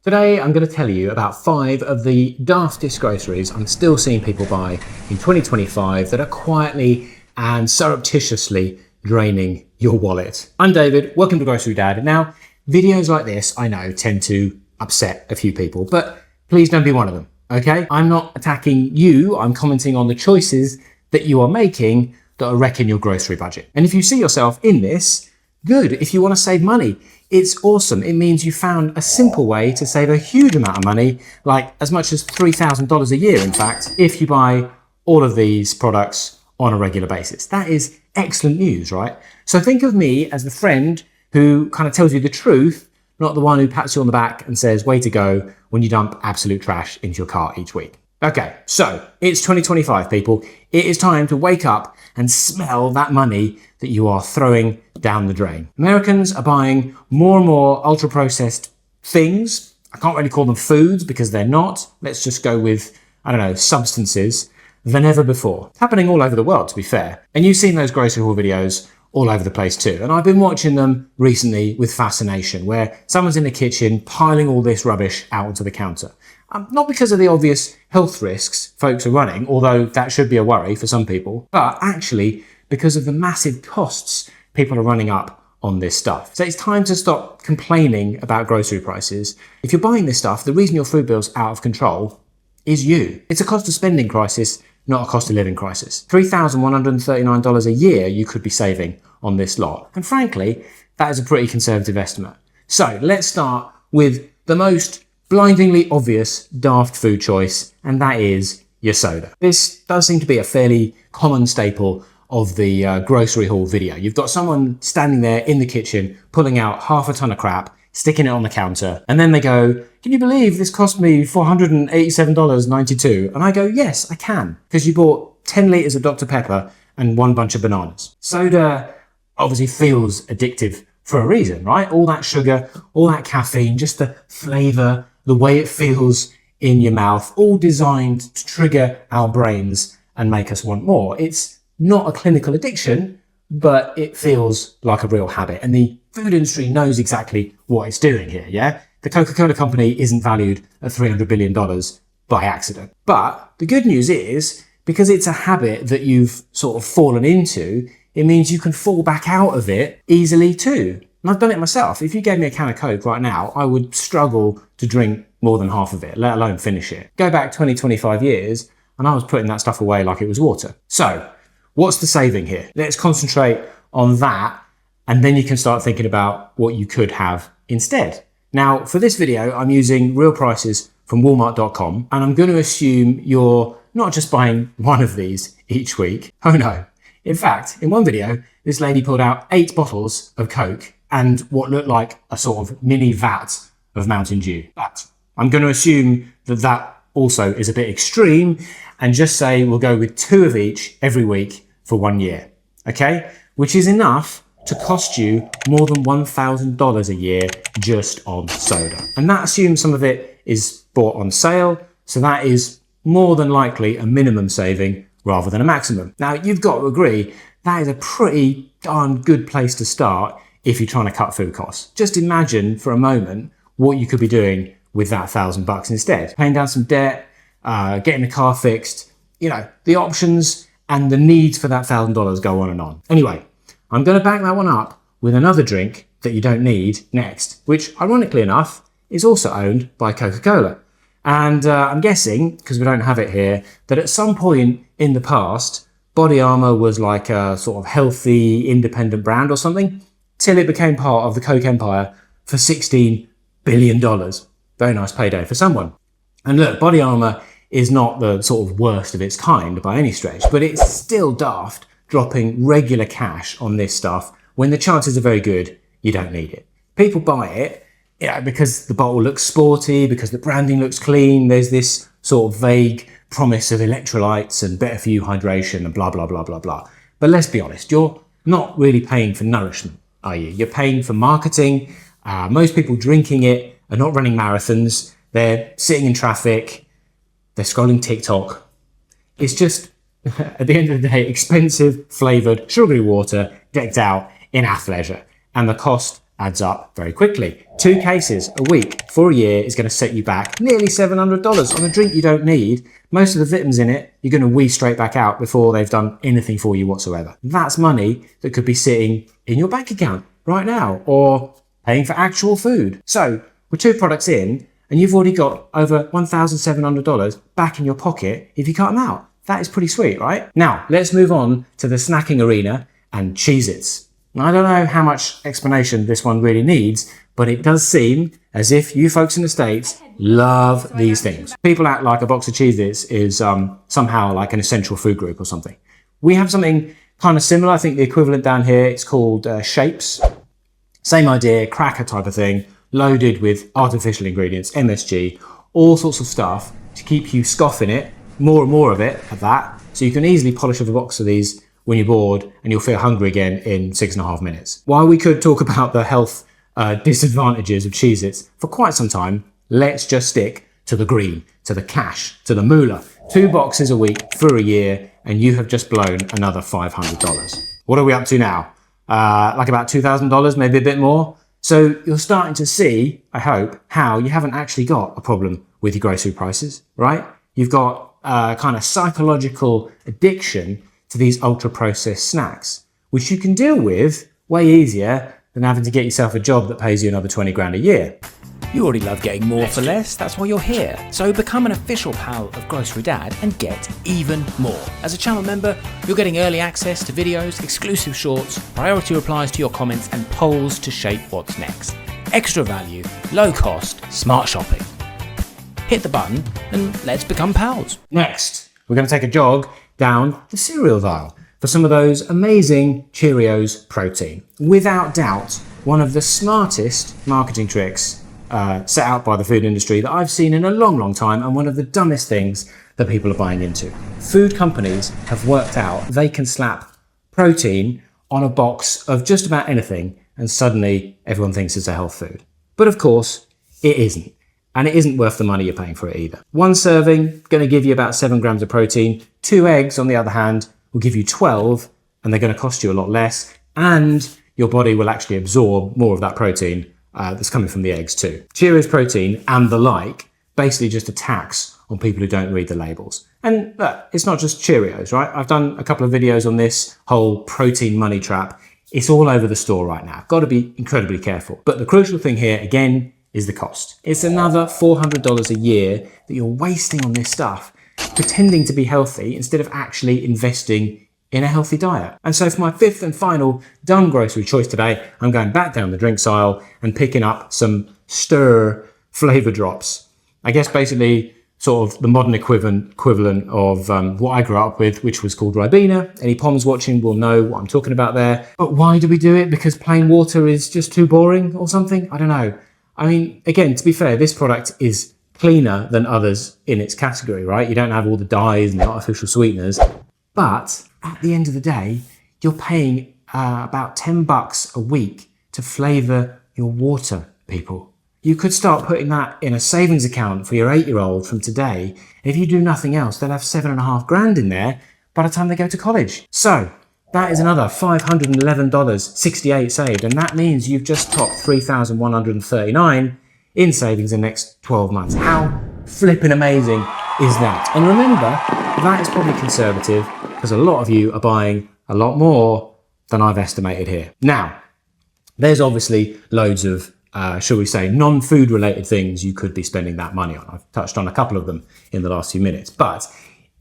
Today, I'm going to tell you about 5 of the daftest groceries I'm still seeing people buy in 2025 that are quietly and surreptitiously draining your wallet. I'm David, welcome to Grocery Dad. Now, videos like this, I know, tend to upset a few people, but please don't be one of them, okay? I'm not attacking you, I'm commenting on the choices that you are making that are wrecking your grocery budget. And if you see yourself in this, good. If you want to save money, it's awesome. It means you found a simple way to save a huge amount of money, like as much as $3,000 a year, in fact, if you buy all of these products on a regular basis. That is excellent news, right? So think of me as the friend who kind of tells you the truth, not the one who pats you on the back and says, way to go, when you dump absolute trash into your cart each week. Okay, so it's 2025, people. It is time to wake up and smell that money that you are throwing down the drain. Americans are buying more and more ultra-processed things. I can't really call them foods because they're not. Let's just go with, I don't know, substances than ever before. It's happening all over the world, to be fair. And you've seen those grocery haul videos all over the place too. And I've been watching them recently with fascination, where someone's in the kitchen piling all this rubbish out onto the counter. Not because of the obvious health risks folks are running, although that should be a worry for some people, but actually because of the massive costs people are running up on this stuff. So it's time to stop complaining about grocery prices. If you're buying this stuff, the reason your food bill's out of control is you. It's a cost of spending crisis, not a cost of living crisis. $3,139 a year you could be saving on this lot. And frankly, that is a pretty conservative estimate. So let's start with the most blindingly obvious daft food choice, and that is your soda. This does seem to be a fairly common staple of the grocery haul video. You've got someone standing there in the kitchen, pulling out half a ton of crap, sticking it on the counter, and then they go, can you believe this cost me $487.92? And I go, yes, I can, because you bought 10 litres of Dr. Pepper and one bunch of bananas. Soda obviously feels addictive for a reason, right? All that sugar, all that caffeine, just the flavour, the way it feels in your mouth, all designed to trigger our brains and make us want more. It's not a clinical addiction, but it feels like a real habit. And the food industry knows exactly what it's doing here, yeah? The Coca-Cola company isn't valued at $300 billion by accident. But the good news is, because it's a habit that you've sort of fallen into, it means you can fall back out of it easily too. And I've done it myself. If you gave me a can of Coke right now, I would struggle to drink more than half of it, let alone finish it. Go back 20, 25 years, and I was putting that stuff away like it was water. So, what's the saving here? Let's concentrate on that, and then you can start thinking about what you could have instead. Now, for this video, I'm using real prices from Walmart.com, and I'm going to assume you're not just buying one of these each week. Oh no. In fact, in one video, this lady pulled out 8 bottles of Coke and what looked like a sort of mini vat of Mountain Dew. But I'm going to assume that that also is a bit extreme and just say we'll go with 2 of each every week for 1 year, okay? Which is enough to cost you more than $1,000 a year just on soda. And that assumes some of it is bought on sale, so that is more than likely a minimum saving rather than a maximum. Now, you've got to agree, that is a pretty darn good place to start if you're trying to cut food costs. Just imagine for a moment what you could be doing with that $1,000 instead. Paying down some debt, getting the car fixed, you know, the options and the needs for that $1,000 go on and on. Anyway, I'm going to back that one up with another drink that you don't need next, which ironically enough is also owned by Coca-Cola. And I'm guessing, because we don't have it here, that at some point in the past, Body Armor was like a sort of healthy, independent brand or something, till it became part of the Coke empire for $16 billion. Very nice payday for someone. And look, Body Armor is not the sort of worst of its kind by any stretch, but it's still daft dropping regular cash on this stuff when the chances are very good you don't need it. People buy it, you know, because the bottle looks sporty, because the branding looks clean, there's this sort of vague promise of electrolytes and better for you hydration and blah, blah, blah, blah, blah. But let's be honest, you're not really paying for nourishment, are you? You're paying for marketing. Most people drinking it are not running marathons. They're sitting in traffic. They're scrolling TikTok. It's just, at the end of the day, expensive, flavoured, sugary water decked out in athleisure. And the cost adds up very quickly. 2 cases a week for a year is going to set you back nearly $700 on a drink you don't need. Most of the vitamins in it, you're going to wee straight back out before they've done anything for you whatsoever. That's money that could be sitting in your bank account right now or paying for actual food. So we're 2 products in and you've already got over $1,700 back in your pocket if you cut them out. That is pretty sweet, right? Now, let's move on to the snacking arena and Cheez-Its. I don't know how much explanation this one really needs, but it does seem as if you folks in the States love these things. People act like a box of Cheez-Its is somehow like an essential food group or something. We have something kind of similar. I think the equivalent down here, it's called Shapes. Same idea, cracker type of thing, loaded with artificial ingredients, MSG, all sorts of stuff to keep you scoffing it, more and more of it at that. So you can easily polish off a box of these when you're bored and you'll feel hungry again in 6.5 minutes. While we could talk about the health disadvantages of Cheez-Its for quite some time, let's just stick to the green, to the cash, to the moolah. 2 boxes a week for a year and you have just blown another $500. What are we up to now? Like about $2,000, maybe a bit more. So you're starting to see, I hope, how you haven't actually got a problem with your grocery prices, right? You've got a kind of psychological addiction to these ultra-processed snacks, which you can deal with way easier than having to get yourself a job that pays you another 20 grand a year. You already love getting more for less, that's why you're here. So become an official pal of Grocery Dad and get even more. As a channel member, you're getting early access to videos, exclusive shorts, priority replies to your comments and polls to shape what's next. Extra value, low cost, smart shopping. Hit the button and let's become pals. Next, we're going to take a jog down the cereal aisle for some of those amazing Cheerios protein. Without doubt, one of the smartest marketing tricks set out by the food industry that I've seen in a long, long time, and one of the dumbest things that people are buying into. Food companies have worked out they can slap protein on a box of just about anything and suddenly everyone thinks it's a health food. But of course, it isn't. And it isn't worth the money you're paying for it either. 1 serving, going to give you about 7 grams of protein. 2 eggs, on the other hand, will give you 12, and they're going to cost you a lot less. And your body will actually absorb more of that protein that's coming from the eggs too. Cheerios protein and the like, basically just a tax on people who don't read the labels. And look, it's not just Cheerios, right? I've done a couple of videos on this whole protein money trap. It's all over the store right now. Got to be incredibly careful. But the crucial thing here, again, is the cost. It's another $400 a year that you're wasting on this stuff, pretending to be healthy instead of actually investing in a healthy diet. And so for my 5th and final dumb grocery choice today, I'm going back down the drinks aisle and picking up some Stir flavor drops. I guess basically sort of the modern equivalent of what I grew up with, which was called Ribena. Any Poms watching will know what I'm talking about there. But why do we do it? Because plain water is just too boring or something? I don't know. I mean, again, to be fair, this product is cleaner than others in its category, right? You don't have all the dyes and the artificial sweeteners. But at the end of the day, you're paying about $10 a week to flavour your water, people. You could start putting that in a savings account for your 8-year-old from today. If you do nothing else, they'll have 7.5 grand in there by the time they go to college. So that is another $511.68 saved, and that means you've just topped $3,139 in savings in the next 12 months. How flipping amazing is that? And remember, that is probably conservative because a lot of you are buying a lot more than I've estimated here. Now, there's obviously loads of, shall we say, non-food related things you could be spending that money on. I've touched on a couple of them in the last few minutes. But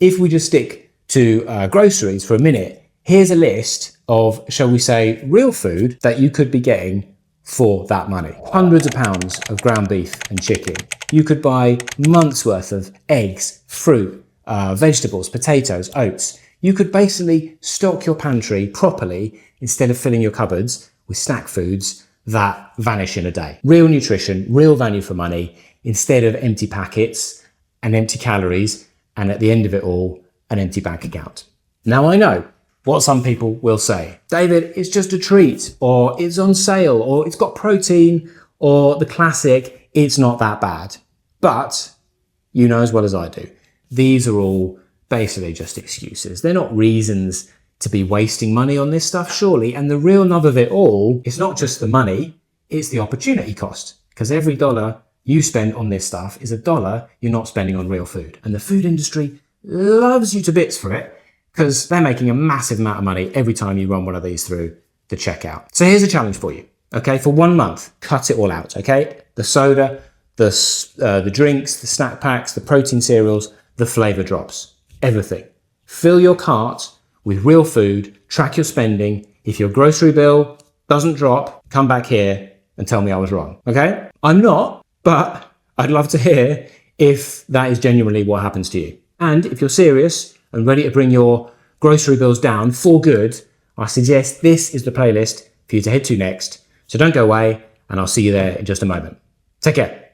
if we just stick to groceries for a minute, here's a list of, shall we say, real food that you could be getting for that money. Hundreds of pounds of ground beef and chicken. You could buy months worth of eggs, fruit, vegetables, potatoes, oats. You could basically stock your pantry properly instead of filling your cupboards with snack foods that vanish in a day. Real nutrition, real value for money, instead of empty packets and empty calories, and at the end of it all, an empty bank account. Now I know what some people will say. David, it's just a treat, or it's on sale, or it's got protein, or the classic, it's not that bad. But you know as well as I do, these are all basically just excuses. They're not reasons to be wasting money on this stuff, surely. And the real nub of it all is not just the money, It's the opportunity cost, because every dollar you spend on this stuff is a dollar you're not spending on real food. And the food industry loves you to bits for it, because they're making a massive amount of money every time you run one of these through the checkout. So here's a challenge for you, okay? For 1 month, cut it all out, okay? The soda, the drinks, the snack packs, the protein cereals, the flavor drops, everything. Fill your cart with real food, track your spending. If your grocery bill doesn't drop, come back here and tell me I was wrong, okay? I'm not, but I'd love to hear if that is genuinely what happens to you. And if you're serious and ready to bring your grocery bills down for good, I suggest this is the playlist for you to head to next. So don't go away, and I'll see you there in just a moment. Take care.